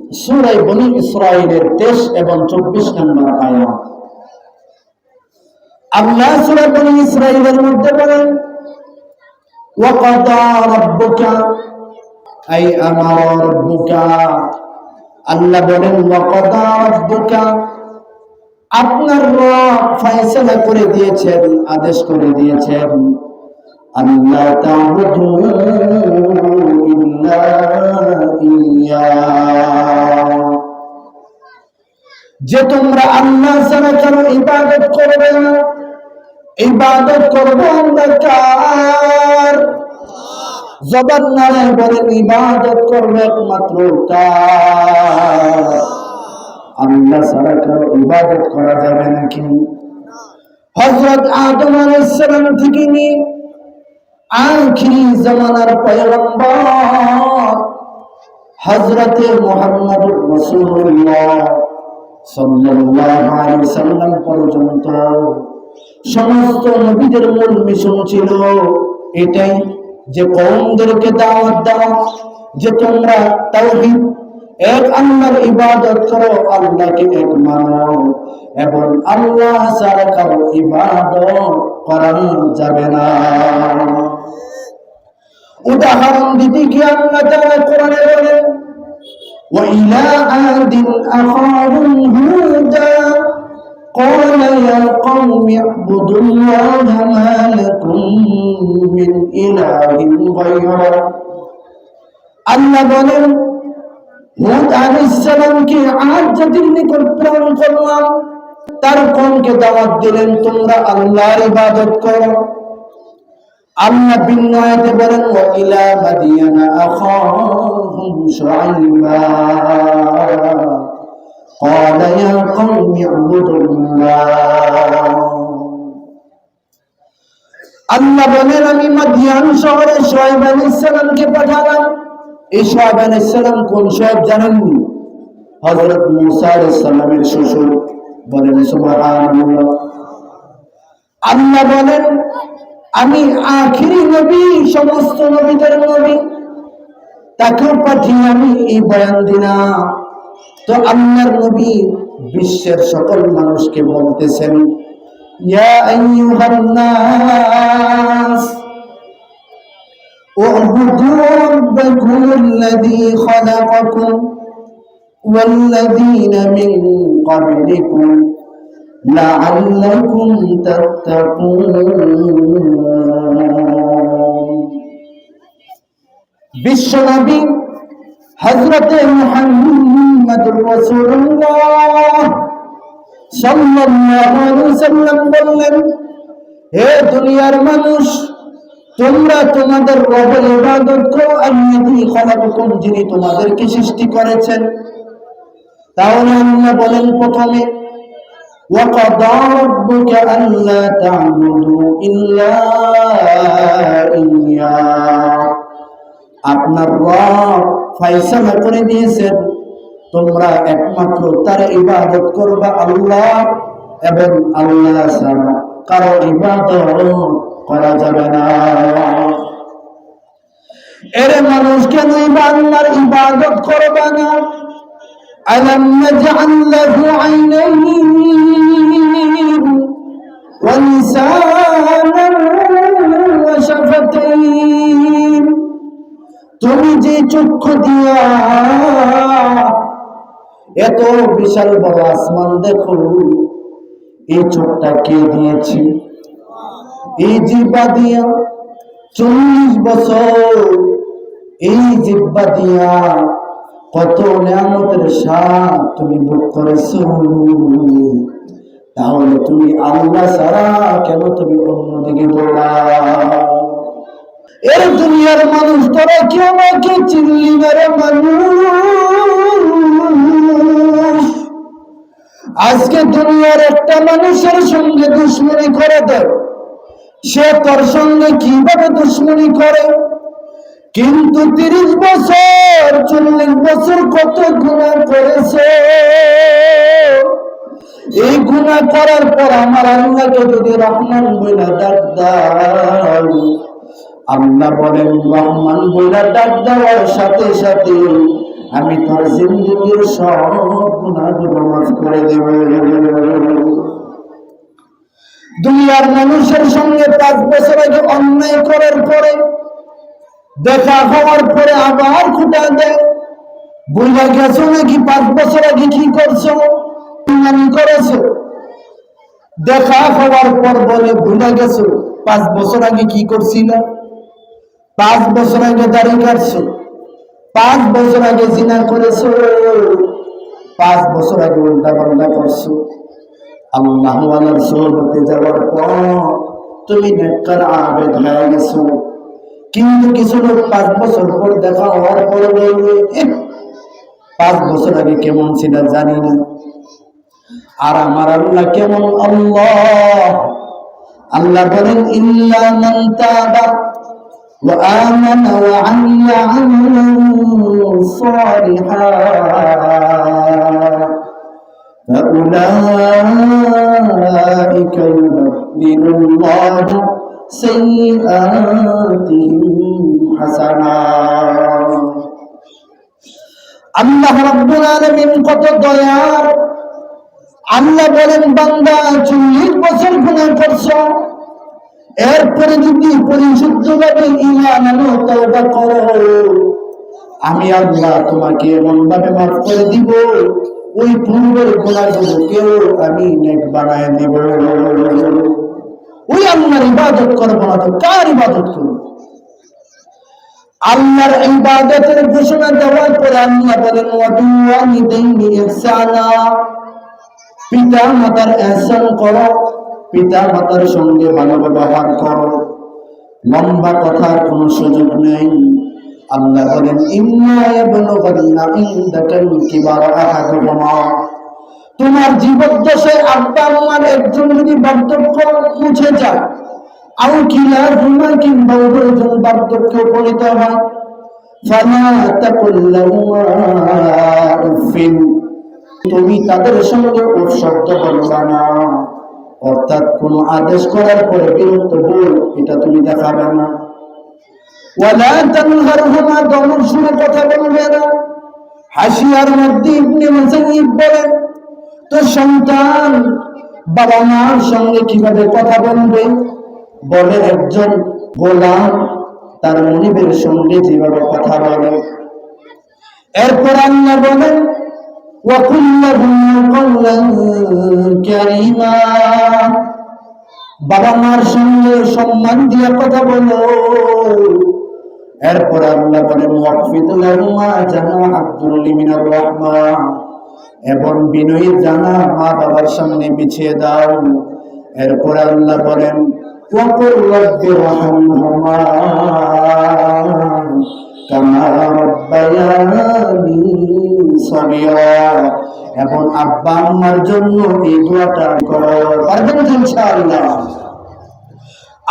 সূরা বনী ইসরাঈলের 23 এবং 24 নম্বর আয়াত। আল্লাহ সূরা বনী ইসরাঈলের মধ্যে বলেন, ওয়াকাদা রাব্বুকা আই আমারা রাব্বুকা, আল্লাহ বলেন ওয়াকাদা রাব্বুকা, আপনার রব ফয়সালা করে দিয়েছেন, আদেশ করে দিয়েছেন, আল্লাহ তা'বুদু ইল্লা ইয়্যাহ, যে তোমরা আল্লাহ ছাড়া কারো ইবাদত করবে না। ইবাদত করবো আমরা কার? জবান নাড়ায় বলেন ইবাদত করবে একমাত্র কার? আল্লাহ ছাড়া কারো ইবাদত করা যাবে নাকি? হযরত আদম আলাইহিস সালাম থেকে নিয়ে আখিরি জামানার পয়গম্বর হযরতে মুহাম্মদুর রাসূলুল্লাহ সাল্লাল্লাহু আলাইহি ওয়াসাল্লাম পর্যন্ত সমস্ত নবীদের মূল মিশন ছিল এটাই, যে কওমদেরকে দাওয়াত দাও যে তোমরা তাওহীদ, এক আল্লাহর ইবাদত করো, আল্লাহকে এক মানো, এবং আল্লাহ ছাড়া কারো ইবাদত করা যাবে না। উদাহরণ দিতে গিয়ে আল্লাহ তাআলা কোরআনে বলেন, ওয়া ইলা আদিন আখাহুম হুদা قال يا قوم اعبدوا الله ما لكم من إله غيره। আল্লাহ বলেন হুদ আলাইহিস সালামকে আদ জাতির নিকট প্রেরণ করলাম, তার কওমকে দাওয়াত দিলেন তোমরা আল্লাহর ইবাদত করো। আল্লাহ ভিন্ন আয়াতে বলেন ওয়া ইলা মাদিয়ানা আখাহুম শুআইবা قال يا قوم اعبدوا الله। আল্লাহ বলেন আমি মাদিয়ান শহরে শুআইব আলাইহিস সালামকে পাঠালাম। এই শুআইব আলাইহিস সালাম কোন শুআইব জানেননি? হযরত মূসা আলাইহিস সালামের শ্বশুর। বলেন সুবহানাল্লাহ। আল্লাহ বলেন আমি আখিরি নবী, সমস্ত নবীদের নবী, তাকে পাঠিয়ে আমি এই বয়ান দিলাম। তো আল্লাহর নবী বিশ্বের সকল মানুষকে বলতেছেন ইয়া আইয়ুহান নাস উ'বুদু রাব্বাকুমুল্লাযী খালাকাকুম ওয়াল্লাযীনা মিন ক্বাবলিকুম লাআল্লাকুম তাত্তাকুন। বিশ্বনবী হযরতে মুহাম্মদুর রাসূলুল্লাহ সাল্লাল্লাহু আলাইহি ওয়াসাল্লাম বললেন, হে দুনিয়ার মানুষ, তোমরা তোমাদের রবের ইবাদত করো, আল্লাযী খালাকাকুম, যিনি তোমাদেরকে সৃষ্টি করেছেন। তাহলে আল্লাহ বলেন প্রথমে ওয়া কাদা রাব্বুকা আল্লা তা'বুদু ইল্লা ইয়্যাহ, আপনার রব ফয়সালা করে দিয়েছেন তোমরা একমাত্র তার ইবাদত করবা আল্লাহ, এবং আল্লাহ ছাড়া কারো ইবাদত করা যাবে না। এর মানুষ কেন আল্লাহর ইবাদত করবে না? আলাম নাজআল লাহু আইনাইন ওয়া লিসানান ওয়া শাফাতাইন, তুমি যে চক্ষু দিয়া এত বিশাল বড় আসমান দেখো, এই চোখটা কে দিয়েছে? এই জিহ্বা দিয়া 40 বছর এই জিহ্বা দিয়া কত নিয়ামতের স্বাদ তুমি ভোগ করেছো। তাহলে তুমি আল্লাহ ছাড়া কেন তুমি অন্যদিকে দৌড়াও? এর দুনিয়ার মানুষ তোরা কেউ না কেউ চিনলি না রে মানুষ। আজকে দুনিয়ার একটা মানুষের সঙ্গে দুশ্মনী করে দেয়, সে তোর সঙ্গে কিভাবে দুশ্মনী করে, কিন্তু 30 বছর 40 বছর কত গুনাহ করেছে। এই গুনাহ করার পর আমার আল্লাহকে যদি রহমান বলে ডাক দাও, আল্লাহ বলেন রহমান বলে ডাক দেওয়ার সাথে সাথে আমি তোর জিন্দেগীর সব গুনাহগুলো মাফ করে দেব। দুনিয়ার মানুষের সঙ্গে 5 বছর আগে অন্যায় করার পরে দেখা হওয়ার পরে আবার খুঁটা দেয়, বুঝা গেছো নাকি 5 বছর আগে কি করছো, কি করেছো? দেখা হওয়ার পর বলে ভুলে গেছো 5 বছর আগে কি করছিল। 5 বছর আগে দাড়ি কাটছো, 5 বছর আগে জিনা করেছো, 5 বছর আগে উল্টা পাল্টা করছো। আল্লাহ ওয়ালার সোহবতে যাওয়ার পর তুমি নেককার আবেদ হয়ে গেছো। কিন্তু কিছু লোক 5 বছর পর দেখা হওয়ার পর বলবে 5 বছর আগে কেমন ছিল জানি না। আর আমার আল্লাহ কেমন? আল্লাহ বলেন ইল্লা মান তাবা ওয়া আমানা ওয়া আমিলা আমালান সালিহান ফাউলাইকা ইউবাদদিলুল্লাহু সাইয়্যাতিহিম হাসানাত। আল্লাহ রাব্বুল আলামিন কত দয়ার। আল্লাহ বলেন বান্দা 40 বছর গুনাহ করছো, এরপরে যদি পরিশুদ্ধভাবে ঈমান আনো, তওবা করো, আমি আল্লাহ তোমাকে এমন ভাবে মাফ করে দিব, ওই পূর্বের গুনাহগুলোকেও আমি নেক বানায় দিব। ওই আল্লাহর ইবাদত করবো না তো কার ইবাদত করবো? আল্লাহর ইবাদতের ঘোষণা দেওয়ার পর আল্লাহ বলেন ওয়াবিওয়ালিদাইনি ইহসানা, পিতা মাতার ইহসান করো, পিতা মাতার সঙ্গে ভালো ব্যবহার করো। লম্বা কথার কোনো সুযোগ নেই। আল্লাহ বলেন ইম্মা ইয়াবলুগান্না ইনদাকাল কিবারা আহাদুহুমা, তোমার জীবদ্দশায় আব্বা আম্মার একজন যদি বার্ধক্য মুছে যায়, আও কিলাহুমা, কিংবা উভয়জন বার্ধক্য উপনীত হয়, ফালা তাকুল লাহুমা উফিন, তুমি তাদের সঙ্গে উফ শব্দ বলবা না। অর্থাৎ কোন আদেশ করার পরে বিরক্ত বোধ এটা তুমি দেখাবে না। ওয়ালা তানহারহুমা, দমন সুরে কথা বলবে না। হাসিয়ার মধ্যে ইবনে মুসাইয়িব বলেন, তো সন্তান বাবা মার সঙ্গে কিভাবে কথা বলবে? বলে একজন গোলাম তার মনিবের সঙ্গে যেভাবে কথা বলে। এরপর আল্লাহ বলেন ওয়াকুল লাহুম কাওলান কারীমা, বাবা মার সঙ্গে সম্মান দিয়ে কথা বলো। এরপর আল্লাহ বলেন ওয়াকফিদ লাহুমা জানাহা যুল্লি মিনার রাহমা, এবং বিনয়ী জানা মা বাবার সামনে বিছিয়ে দাও। এরপর আল্লাহ বলেন ওয়াকুল রাব্বিরহামহুমা কামা রাব্বায়ানি সগীরা, এবং আব্বা আম্মার জন্য এই দোয়াটা করো। পারবেন ইনশাআল্লাহ।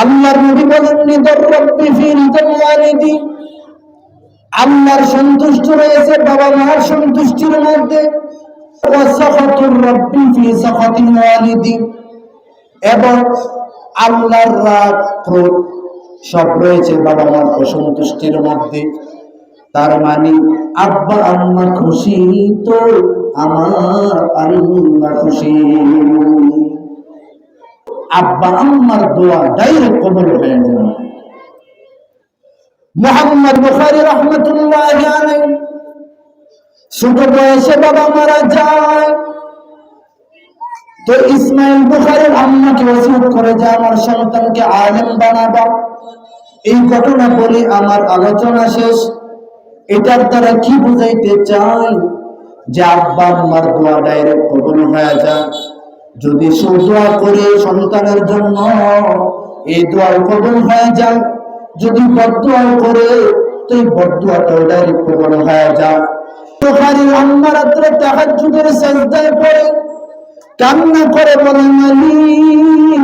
আল্লাহর নবী বলেন নিদর রব্বি ফি রিদাল ওয়ালিদি, আল্লাহর সন্তুষ্টি রয়েছে বাবা মার সন্তুষ্টির মধ্যে। ওয়া সাখাতুর রব্বি ফি সাখাতিল ওয়ালিদি, এবং আল্লাহর রাগ ক্রোধ সব রয়েছে বাবা মার অসন্তুষ্টির মধ্যে। তার মানে আব্বা আম্মা খুশি তো আমার আল্লাহ খুশি। আব্বা আম্মার দোয়া ডাইরেক্ট কবুল হয়ে যাবে। মুহাম্মদ বুখারী রাহমাতুল্লাহি আলাইহি ছোট বয়সে বাবা মারা যায়, তো ইসমাইল বুখারীর আম্মাকে ওসিয়ত করে যে আমার সন্তানকে আলেম বানাবা। এই ঘটনা বলে আমার আলোচনা শেষ। এটার দ্বারা কি বুঝাইতে চাই? যে আব্বা আম্মার দোয়া ডাইরেক্ট কবুল হয়ে যায়। যদি সে দোয়া করে সন্তানের জন্য, এই দোয়া কবুল হয়ে যায়। যদি বদদোয়া করে, তো এই বদদোয়াটাও ডাইরেক্ট কবুল হয়ে যায়। বুখারীর আম্মা রাতে তাহাজ্জুদের সিজদায় পড়ে কান্না করে বলে মালিক,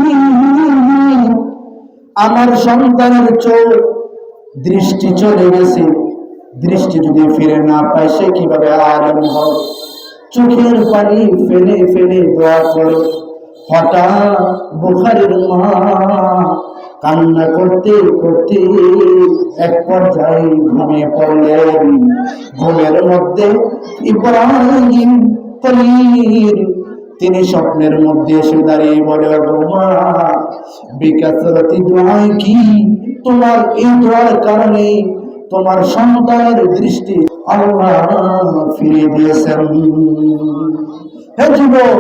আমার সন্তানের চোখ দৃষ্টি চলে গেছে, দৃষ্টি যদি ফিরে না পায় সে কিভাবে আলেম হবে? চোখের পানি ফেলে ফেলে দোয়া করে। হঠাৎ বুখারীর মা কান্না করতে করতে এক পর্যায়ে ঘুমিয়ে পড়লেন। ঘুমের মধ্যে ইব্রাহিম খলিল তিনি স্বপ্নের মধ্যে এসে দাঁড়িয়ে বলে, মা বিকাসরতি দোয়াই কি, তোমার এই দোয়ার কারণে তোমার সন্তানের দৃষ্টি আল্লাহ ফিরিয়ে দিয়েছেন। হে যুবক,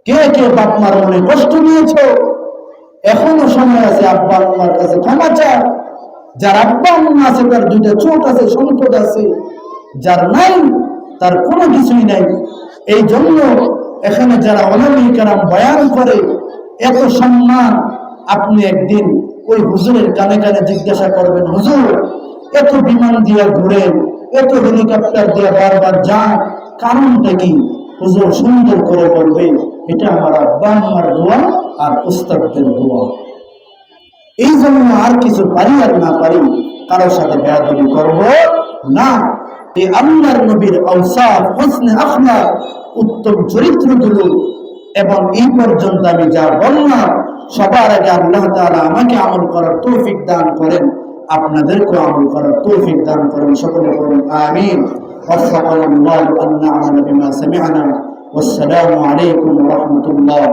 কে কে বাপ মার মনে কষ্ট নিয়েছো, এখনো সময় আছে আব্বা আম্মার কাছে ক্ষমা চাও। যার আব্বা আম্মা আছে তার দুইটা চোখ আছে, সম্পদ আছে, যার নাই তার কোনো কিছুই নাই। এই জন্য এখানে যারা ওলামায়ে কেরাম বয়ান করে এত সম্মান, আপনি একদিন ওই হুজুরের কানে কানে জিজ্ঞাসা করবেন, হুজুর এত বিমান দিয়ে ঘুরেন, এত হেলিকপ্টার দিয়ে বারবার যান, কারণটা কি? হুজুর সুন্দর করে বলবে, এটা আমার আব্বা আম্মার দোয়া আর উস্তাদদের দোয়া। এই জন্য আর কিছু পারি আর না পারি কারোর সাথে বেয়াদবি করব না। এই আল্লাহর নবীর আওসাফ, হুসনে আখলাক, উত্তম চরিত্রগুলো এবং এই পর্যন্ত আমি যা বললাম, সবার আগে আল্লাহ তাআলা আমাকে আমল করার তৌফিক দান করেন, আপনাদেরকেও আমল করার তৌফিক দান করেন। সকলে বলুন আমিন। ওয়াফাকানাল্লাহু আন না'মালা বিমা সামি'না। ওয়াসসালামু আলাইকুম ওয়া রাহমাতুল্লাহ।